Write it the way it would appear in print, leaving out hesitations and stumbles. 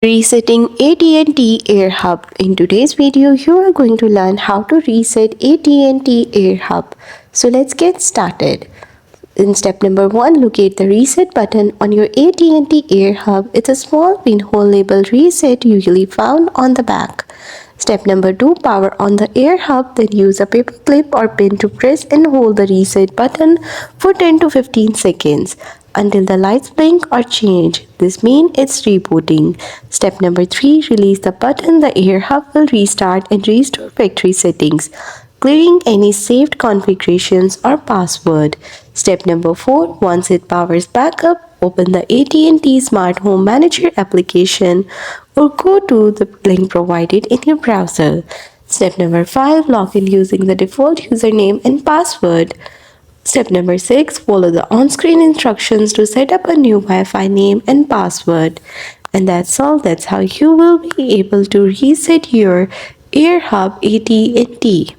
Resetting AT&T Air Hub. In today's video, you are going to learn how to reset AT&T Air Hub. So let's get started. In step number 1, locate the reset button on your AT&T Air Hub. It's a small pinhole labeled reset usually found on the back. Step number 2, power on the Air Hub, then use a paper clip or pin to press and hold the reset button for 10 to 15 seconds until the lights blink or change. This means it's rebooting. Step number 3, release the button. The Air Hub will restart and restore factory settings, clearing any saved configurations or password. Step number 4, once it powers back up, open the AT&T Smart Home Manager application or go to the link provided in your browser. Step number 5, log in using the default username and password. Step number 6, follow the on-screen instructions to set up a new Wi-Fi name and password. And that's all. That's how you will be able to reset your Air Hub AT&T.